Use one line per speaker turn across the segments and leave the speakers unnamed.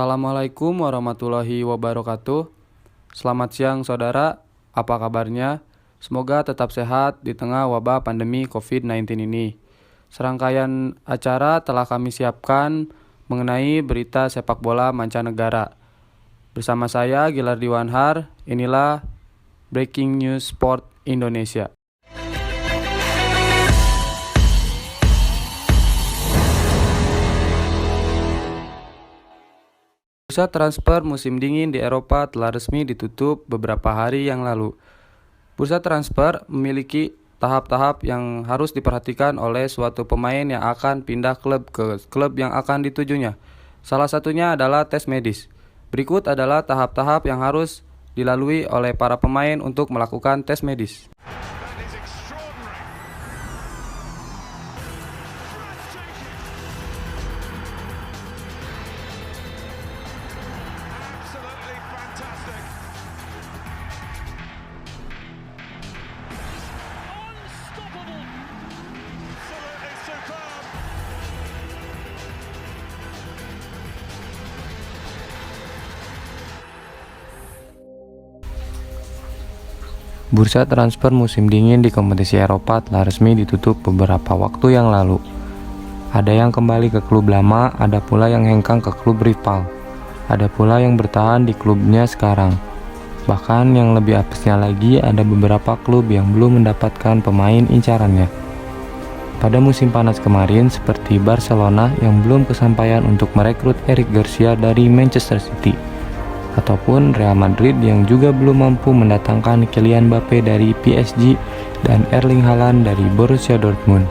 Assalamualaikum warahmatullahi wabarakatuh. Selamat siang saudara, apa kabarnya? Semoga tetap sehat di tengah wabah pandemi COVID-19 ini. Serangkaian acara telah kami siapkan mengenai berita sepak bola mancanegara. Bersama saya Gilardi Wanhar, inilah Breaking News Sport Indonesia. Bursa transfer musim dingin di Eropa telah resmi ditutup beberapa hari yang lalu. Bursa transfer memiliki tahap-tahap yang harus diperhatikan oleh suatu pemain yang akan pindah klub ke klub yang akan ditujunya. Salah satunya adalah tes medis. Berikut adalah tahap-tahap yang harus dilalui oleh para pemain untuk melakukan tes medis. Bursa transfer musim dingin di kompetisi Eropa telah resmi ditutup beberapa waktu yang lalu. Ada yang kembali ke klub lama, ada pula yang hengkang ke klub rival. Ada pula yang bertahan di klubnya sekarang. Bahkan yang lebih apesnya lagi, ada beberapa klub yang belum mendapatkan pemain incarannya. Pada musim panas kemarin, seperti Barcelona yang belum kesampaian untuk merekrut Eric Garcia dari Manchester City, ataupun Real Madrid yang juga belum mampu mendatangkan Kylian Mbappe dari PSG dan Erling Haaland dari Borussia Dortmund.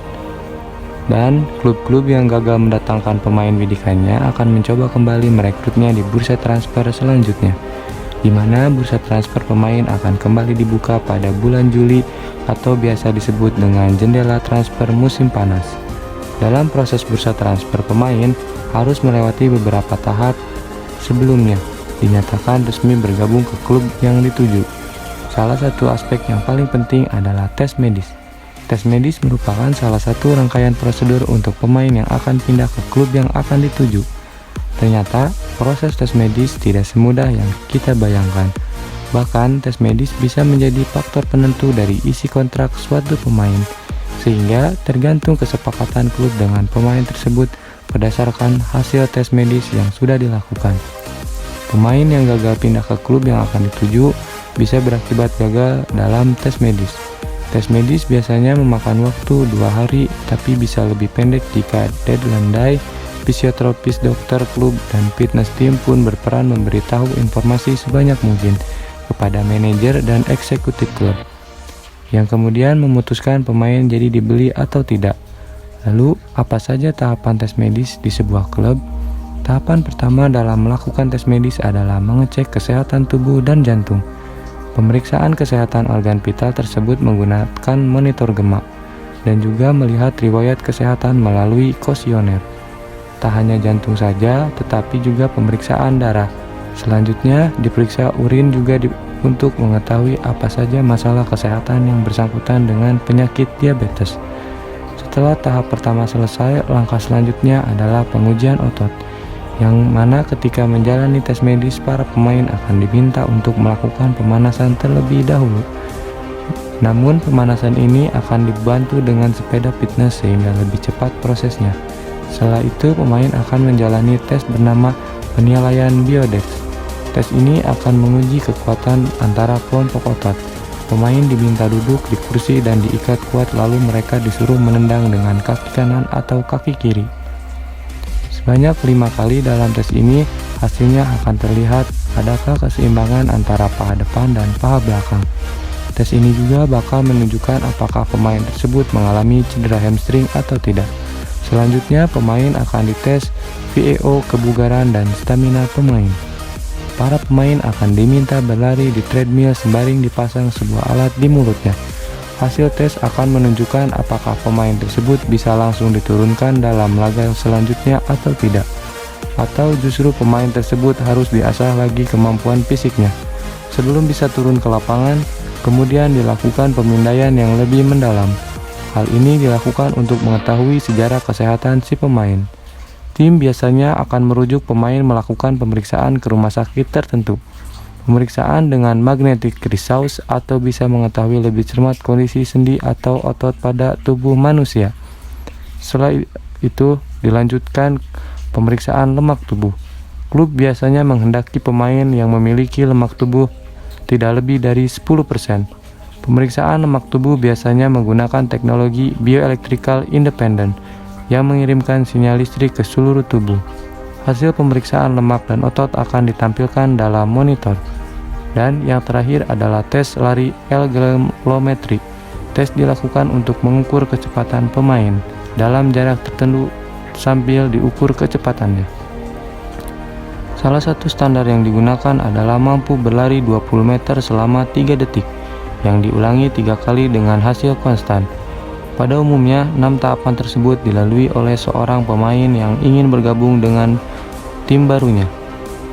Dan klub-klub yang gagal mendatangkan pemain bidikannya akan mencoba kembali merekrutnya di bursa transfer selanjutnya, di mana bursa transfer pemain akan kembali dibuka pada bulan Juli atau biasa disebut dengan jendela transfer musim panas. Dalam proses bursa transfer pemain harus melewati beberapa tahap sebelumnya dinyatakan resmi bergabung ke klub yang dituju. Salah satu aspek yang paling penting adalah tes medis. Tes medis merupakan salah satu rangkaian prosedur untuk pemain yang akan pindah ke klub yang akan dituju. Ternyata, proses tes medis tidak semudah yang kita bayangkan. Bahkan, tes medis bisa menjadi faktor penentu dari isi kontrak suatu pemain, sehingga tergantung kesepakatan klub dengan pemain tersebut berdasarkan hasil tes medis yang sudah dilakukan. Pemain yang gagal pindah ke klub yang akan dituju bisa berakibat gagal dalam tes medis. Tes medis biasanya memakan waktu 2 hari, tapi bisa lebih pendek jika deadline day. Fisioterapis, dokter klub, dan fitness team pun berperan memberitahu informasi sebanyak mungkin kepada manajer dan eksekutif klub, yang kemudian memutuskan pemain jadi dibeli atau tidak. Lalu, apa saja tahapan tes medis di sebuah klub? Tahapan pertama dalam melakukan tes medis adalah mengecek kesehatan tubuh dan jantung. Pemeriksaan kesehatan organ vital tersebut menggunakan monitor gemak dan juga melihat riwayat kesehatan melalui kuesioner. Tak hanya jantung saja, tetapi juga pemeriksaan darah. Selanjutnya, diperiksa urin juga untuk mengetahui apa saja masalah kesehatan yang bersangkutan dengan penyakit diabetes. Setelah tahap pertama selesai, langkah selanjutnya adalah pengujian otot, yang mana ketika menjalani tes medis, para pemain akan diminta untuk melakukan pemanasan terlebih dahulu. Namun pemanasan ini akan dibantu dengan sepeda fitness sehingga lebih cepat prosesnya. Setelah itu pemain akan menjalani tes bernama penilaian biodex. Tes ini akan menguji kekuatan antara kelompok otot. Pemain diminta duduk di kursi dan diikat kuat, lalu mereka disuruh menendang dengan kaki kanan atau kaki kiri. Sebanyak 5 kali dalam tes ini, hasilnya akan terlihat adakah keseimbangan antara paha depan dan paha belakang. Tes ini juga bakal menunjukkan apakah pemain tersebut mengalami cedera hamstring atau tidak. Selanjutnya, pemain akan dites VAO kebugaran dan stamina pemain. Para pemain akan diminta berlari di treadmill sembari dipasang sebuah alat di mulutnya. Hasil tes akan menunjukkan apakah pemain tersebut bisa langsung diturunkan dalam laga selanjutnya atau tidak, atau justru pemain tersebut harus diasah lagi kemampuan fisiknya sebelum bisa turun ke lapangan. Kemudian dilakukan pemindaian yang lebih mendalam. Hal ini dilakukan untuk mengetahui sejarah kesehatan si pemain. Tim biasanya akan merujuk pemain melakukan pemeriksaan ke rumah sakit tertentu. Pemeriksaan dengan magnetic resonance atau bisa mengetahui lebih cermat kondisi sendi atau otot pada tubuh manusia. Setelah itu dilanjutkan pemeriksaan lemak tubuh. Klub biasanya menghendaki pemain yang memiliki lemak tubuh tidak lebih dari 10%. Pemeriksaan lemak tubuh biasanya menggunakan teknologi bioelectrical independent yang mengirimkan sinyal listrik ke seluruh tubuh. Hasil pemeriksaan lemak dan otot akan ditampilkan dalam monitor. Dan yang terakhir adalah tes lari ergometri. Tes dilakukan untuk mengukur kecepatan pemain dalam jarak tertentu sambil diukur kecepatannya. Salah satu standar yang digunakan adalah mampu berlari 20 meter selama 3 detik, yang diulangi 3 kali dengan hasil konstan. Pada umumnya, 6 tahapan tersebut dilalui oleh seorang pemain yang ingin bergabung dengan tim barunya.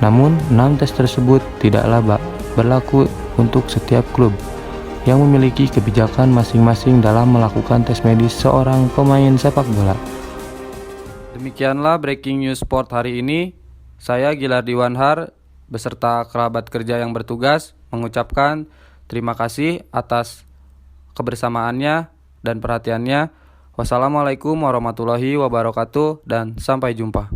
Namun, 6 tes tersebut tidaklah berlaku untuk setiap klub yang memiliki kebijakan masing-masing dalam melakukan tes medis seorang pemain sepak bola.
Demikianlah breaking news sport hari ini. Saya Gilardi Wanhar beserta kerabat kerja yang bertugas mengucapkan terima kasih atas kebersamaannya dan perhatiannya. Wassalamualaikum warahmatullahi wabarakatuh dan sampai jumpa.